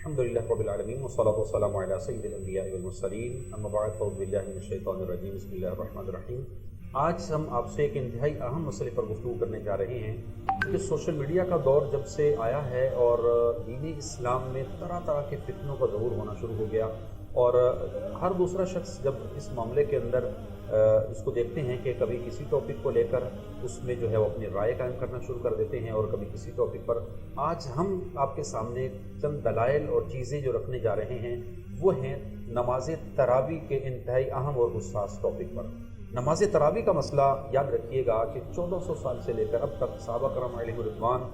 الحمدللہ رب العالمین والصلاۃ والسلام علی سید الانبیاء والمرسلین اما بعد فاعوذ باللہ من الشیطان الرجیم بسم اللہ الرحمن الرحیم۔ آج ہم آپ سے ایک انتہائی اہم مسئلے پر گفتگو کرنے جا رہے ہیں کہ سوشل میڈیا کا دور جب سے آیا ہے اور دین اسلام میں طرح طرح کے فتنوں کا ظہور ہونا شروع ہو گیا، اور ہر دوسرا شخص جب اس معاملے کے اندر اس کو دیکھتے ہیں کہ کبھی کسی ٹاپک کو لے کر اس میں جو ہے وہ اپنی رائے قائم کرنا شروع کر دیتے ہیں، اور کبھی کسی ٹاپک پر آج ہم آپ کے سامنے چند دلائل اور چیزیں جو رکھنے جا رہے ہیں وہ ہیں نماز تراویح کے انتہائی اہم اور حساس ٹاپک پر۔ نماز تراویح کا مسئلہ یاد رکھیے گا کہ 1400 سال سے لے کر اب تک صحابہ کرام علیہ رضوان،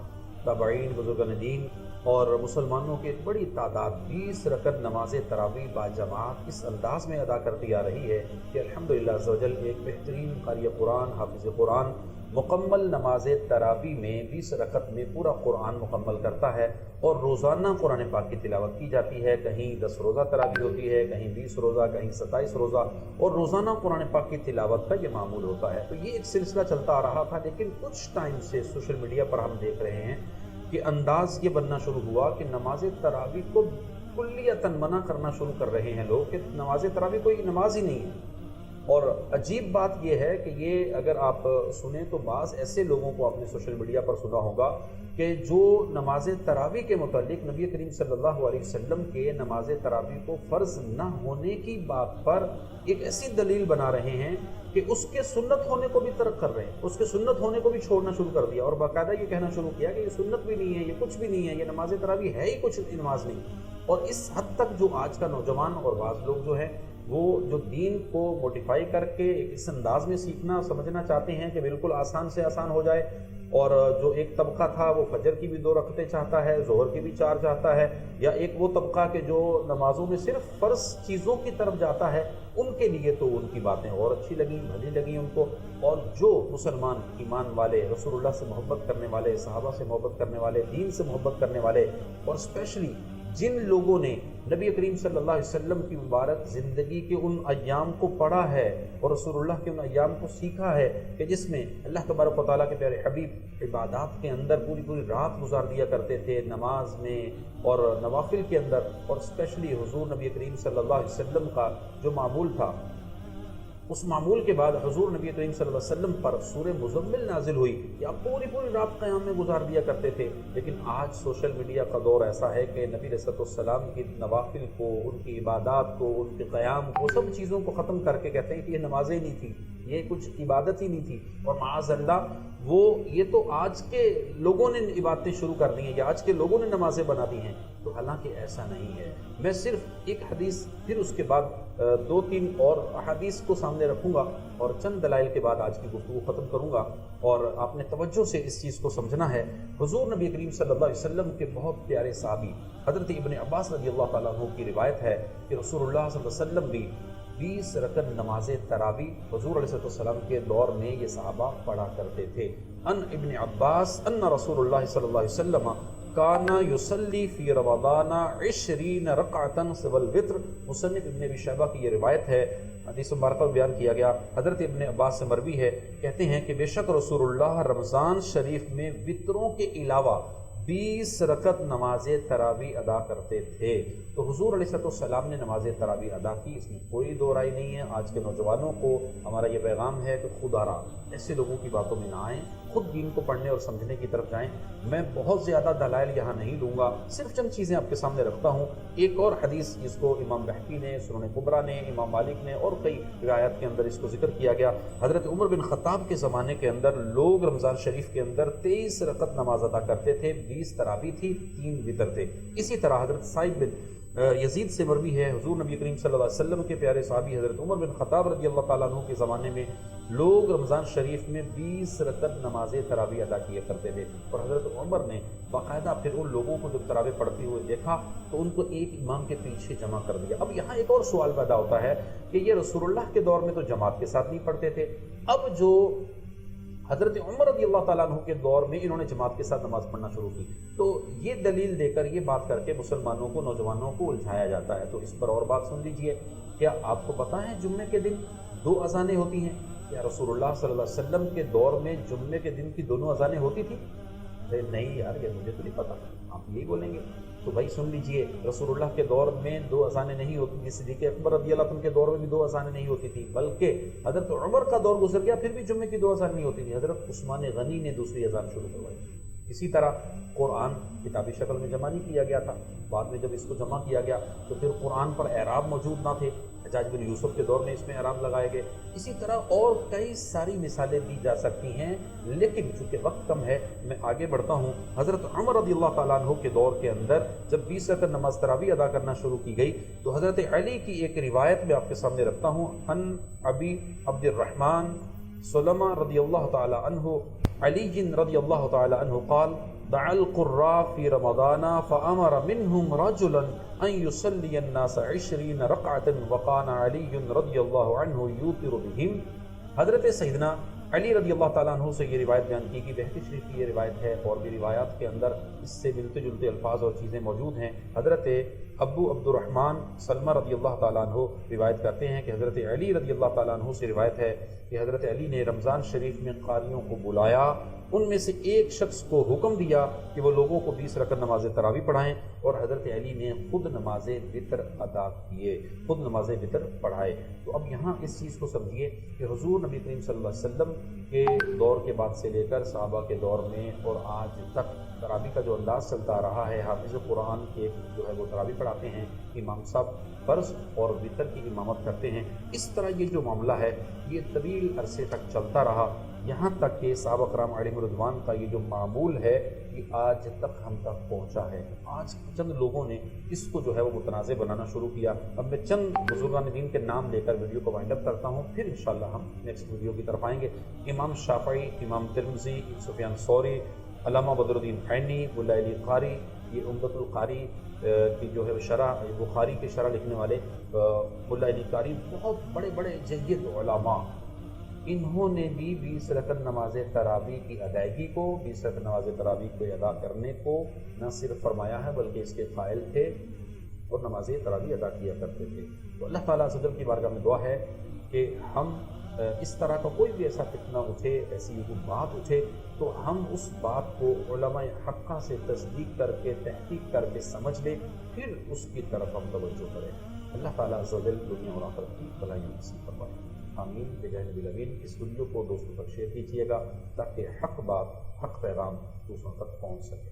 تابعین، بزرگان دین اور مسلمانوں کی ایک بڑی تعداد 20 رکعت نماز تراویح باجماعت اس انداز میں ادا کرتی آ رہی ہے کہ الحمدللہ عز و جل ایک بہترین قاری قرآن، حافظ قرآن مکمل نماز تراویح میں 20 رکعت میں پورا قرآن مکمل کرتا ہے، اور روزانہ قرآن پاک کی تلاوت کی جاتی ہے۔ کہیں 10 روزہ تراویح ہوتی ہے، کہیں 20 روزہ، کہیں 27 روزہ، اور روزانہ قرآن پاک کی تلاوت کا یہ معمول ہوتا ہے۔ تو یہ ایک سلسلہ چلتا آ رہا تھا، لیکن کچھ ٹائم سے سوشل میڈیا پر ہم دیکھ رہے ہیں کہ انداز یہ بننا شروع ہوا کہ نماز تراویح کو کلیتاً منع کرنا شروع کر رہے ہیں لوگ کہ نماز تراویح کوئی نماز ہی نہیں ہے۔ اور عجیب بات یہ ہے کہ یہ اگر آپ سنیں تو بعض ایسے لوگوں کو آپ نے سوشل میڈیا پر سنا ہوگا کہ جو نماز تراویح کے متعلق نبی کریم صلی اللہ علیہ وسلم کے نماز تراویح کو فرض نہ ہونے کی بات پر ایک ایسی دلیل بنا رہے ہیں کہ اس کے سنت ہونے کو بھی ترک کر رہے ہیں، اس کے سنت ہونے کو بھی چھوڑنا شروع کر دیا، اور باقاعدہ یہ کہنا شروع کیا کہ یہ سنت بھی نہیں ہے، یہ کچھ بھی نہیں ہے، یہ نماز تراویح ہے ہی کچھ نماز نہیں۔ اور اس حد تک جو آج کا نوجوان اور بعض لوگ جو ہیں وہ جو دین کو موڈیفائی کر کے اس انداز میں سیکھنا سمجھنا چاہتے ہیں کہ بالکل آسان سے آسان ہو جائے، اور جو ایک طبقہ تھا وہ فجر کی بھی 2 رکعتیں چاہتا ہے، ظہر کی بھی 4 چاہتا ہے، یا ایک وہ طبقہ کہ جو نمازوں میں صرف فرض چیزوں کی طرف جاتا ہے، ان کے لیے تو ان کی باتیں اور اچھی لگیں، بھلی لگیں ان کو۔ اور جو مسلمان ایمان والے، رسول اللہ سے محبت کرنے والے، صحابہ سے محبت کرنے والے، دین سے محبت کرنے والے، اور اسپیشلی جن لوگوں نے نبی کریم صلی اللہ علیہ وسلم کی مبارک زندگی کے ان ایام کو پڑھا ہے اور رسول اللہ کے ان ایام کو سیکھا ہے کہ جس میں اللہ تبارک و تعالیٰ کے پیارے حبیب عبادات کے اندر پوری پوری رات گزار دیا کرتے تھے، نماز میں اور نوافل کے اندر، اور اسپیشلی حضور نبی کریم صلی اللہ علیہ وسلم کا جو معمول تھا، اس معمول کے بعد حضور نبی کریم صلی اللہ علیہ وسلم پر سورہ مزمل نازل ہوئی کہ آپ پوری پوری رات قیام میں گزار دیا کرتے تھے۔ لیکن آج سوشل میڈیا کا دور ایسا ہے کہ نبی علیہ السلام کی نوافل کو، ان کی عبادات کو، ان کے قیام کو، سب چیزوں کو ختم کر کے کہتے ہیں کہ یہ نمازیں نہیں تھی، یہ کچھ عبادت ہی نہیں تھی، اور معاذ اللہ یہ تو آج کے لوگوں نے عبادتیں شروع کر دی ہیں، یا آج کے لوگوں نے نمازیں بنا دی ہیں۔ تو حالانکہ ایسا نہیں ہے۔ میں صرف ایک حدیث، پھر اس کے بعد 2-3 اور احادیث کو سامنے رکھوں گا، اور چند دلائل کے بعد آج کی گفتگو ختم کروں گا، اور آپ نے توجہ سے اس چیز کو سمجھنا ہے۔ حضور نبی کریم صلی اللہ علیہ وسلم کے بہت پیارے صحابی حضرت ابن عباس رضی اللہ تعالیٰ عنہ کی روایت ہے کہ رسول اللہ صلی اللہ علیہ وسلم بھی 20 رکعت نماز تراویح حضور علیہ السلام کے دور میں یہ صحابہ پڑھا کرتے تھے۔ ان ابن عباس ان رسول اللہ صلی اللہ علیہ وسلم کان یصلی فی رمضان 20 رکعۃ سوى الوتر۔ مصنف ابن ابی شیبہ کی یہ روایت ہے، حدیث مبارکہ میں بیان کیا گیا، حضرت ابن عباس سے مروی ہے، کہتے ہیں کہ بے شک رسول اللہ رمضان شریف میں وطروں کے علاوہ 20 رکعت نماز تراویح ادا کرتے تھے۔ تو حضور علیہ السلام نے نماز تراویح ادا کی، اس میں کوئی دو رائے نہیں ہے۔ آج کے نوجوانوں کو ہمارا یہ پیغام ہے کہ خدا را ایسے لوگوں کی باتوں میں نہ آئیں، خود دین کو پڑھنے اور سمجھنے کی طرف جائیں۔ میں بہت زیادہ دلائل یہاں نہیں لوں گا، صرف چند چیزیں آپ کے سامنے رکھتا ہوں۔ ایک اور حدیث جس کو امام بحقی نے، سنن کبریٰ نے، امام مالک نے اور کئی روایات کے اندر اس کو ذکر کیا گیا، حضرت عمر بن خطاب کے زمانے کے اندر لوگ رمضان شریف کے اندر 23 رکعت نماز ادا کرتے تھے، 20 تراویح تھی، 3 وتر تھے۔ اسی طرح حضرت سعید بن یزید سے مروی ہے، حضور نبی کریم صلی اللہ علیہ وسلم کے پیارے صحابی حضرت عمر بن خطاب رضی اللہ تعالیٰ عنہ کے زمانے میں لوگ رمضان شریف میں 20 رکعت نماز تراویح ادا کیا کرتے تھے، اور حضرت عمر نے باقاعدہ پھر ان لوگوں کو جب تراویح پڑھتے ہوئے دیکھا تو ان کو ایک امام کے پیچھے جمع کر دیا۔ اب یہاں ایک اور سوال پیدا ہوتا ہے کہ یہ رسول اللہ کے دور میں تو جماعت کے ساتھ نہیں پڑھتے تھے، اب جو حضرت عمر رضی اللہ تعالیٰ عنہ کے دور میں انہوں نے جماعت کے ساتھ نماز پڑھنا شروع کی، تو یہ دلیل دے کر، یہ بات کر کے مسلمانوں کو، نوجوانوں کو الجھایا جاتا ہے۔ تو اس پر اور بات سن لیجئے، کیا آپ کو پتہ ہے جمعے کے دن 2 اذانیں ہوتی ہیں؟ کیا رسول اللہ صلی اللہ علیہ وسلم کے دور میں جمعے کے دن کی دونوں اذانیں ہوتی تھیں؟ نہیں یار یہ مجھے تو نہیں پتا، آپ یہی بولیں گے؟ تو بھائی سن لیجئے، رسول اللہ کے دور میں 2 اذانیں نہیں ہوتی تھی، صدیق اکبر رضی اللہ عنہ کے دور میں بھی 2 اذانیں نہیں ہوتی تھی، بلکہ حضرت عمر کا دور گزر گیا پھر بھی جمعے کی 2 اذان نہیں ہوتی تھی، حضرت عثمان غنی نے دوسری اذان شروع کروائی۔ اسی طرح قرآن کتابی شکل میں جمع نہیں کیا گیا تھا، بعد میں جب اس کو جمع کیا گیا تو پھر قرآن پر اعراب موجود نہ تھے، حجاج بن یوسف کے دور میں اس میں اعراب لگائے گئے۔ اسی طرح اور کئی ساری مثالیں دی جا سکتی ہیں، لیکن چونکہ وقت کم ہے میں آگے بڑھتا ہوں۔ حضرت عمر رضی اللہ تعالیٰ عنہ کے دور کے اندر جب 20 رکعت نماز تراویح ادا کرنا شروع کی گئی تو حضرت علی کی ایک روایت میں آپ کے سامنے رکھتا ہوں، ان ابی عبد الرحمن سلمہ رضی اللہ تعالیٰ عنہ علی رضی اللہ تعالیٰ عنہ قال دعا القراء في رمضان فأمر منهم رجلا أن يصلي الناس 20 ركعة وكان علي رضی اللہ عنہ يوتر بهم۔ حضرت سیدنا علی رضی اللہ تعالیٰ عنہ سے یہ روایت بیان کی کہ بہقی شریف کی یہ روایت ہے، اور بھی روایات کے اندر اس سے ملتے جلتے الفاظ اور چیزیں موجود ہیں۔ حضرت ابو عبد الرحمن سلمہ رضی اللہ تعالیٰ عنہ روایت کرتے ہیں کہ حضرت علی رضی اللہ تعالیٰ عنہ سے روایت ہے کہ حضرت علی نے رمضان شریف میں قاریوں کو بلایا، ان میں سے ایک شخص کو حکم دیا کہ وہ لوگوں کو 20 رکعت نماز تراویح پڑھائیں، اور حضرت علی نے خود نماز وتر ادا کیے، خود نماز وتر پڑھائے۔ تو اب یہاں اس چیز کو سمجھیے کہ حضور نبی کریم صلی اللہ علیہ وسلم کے دور کے بعد سے لے کر صحابہ کے دور میں اور آج تک تراویح کا جو انداز چلتا رہا ہے، حافظ قرآن کے جو ہے وہ تراویح پڑھاتے ہیں، امام صاحب فرض اور وتر کی امامت کرتے ہیں۔ اس طرح یہ جو معاملہ ہے یہ طویل عرصے تک چلتا رہا، یہاں تک کہ صحابہ کرام علیہم رضوان کا یہ جو معمول ہے یہ آج تک ہم تک پہنچا ہے۔ آج چند لوگوں نے اس کو جو ہے وہ متنازع بنانا شروع کیا۔ اب میں چند بزرگان دین کے نام لے کر ویڈیو کو وائنڈ اپ کرتا ہوں، پھر انشاءاللہ ہم نیکسٹ ویڈیو کی طرف آئیں گے۔ امام شافعی، امام ترمذی، سفیان ثوری، علامہ بدر الدین عینی، ملا علی قاری، یہ عمدۃ القاری کی جو ہے شرح بخاری کی شرح لکھنے والے ملا علی قاری، بہت بڑے بڑے جید علماء، انہوں نے بھی 20 رکعت نماز تراویح کی ادائیگی کو، 20 رکعت نماز تراویح کو ادا کرنے کو نہ صرف فرمایا ہے بلکہ اس کے فاعل تھے اور نماز تراویح ادا کیا کرتے تھے۔ تو اللہ تعالیٰ عز و جل کی بارگاہ میں دعا ہے کہ ہم اس طرح کا کوئی بھی ایسا فتنہ اٹھے، ایسی کوئی بات اٹھے تو ہم اس بات کو علماء حقہ سے تصدیق کر کے تحقیق کر کے سمجھ لیں، پھر اس کی طرف ہم توجہ کریں۔ اللہ تعالیٰ عز و جل دنیا اور آخرت کی بھلائیاں نصیب فرمائے۔ آمین بجاہ نبی الامین۔ اس ویڈیو کو دوستوں تک شیئر کیجیے گا تاکہ حق بات، حق پیغام دوسروں تک پہنچ سکے۔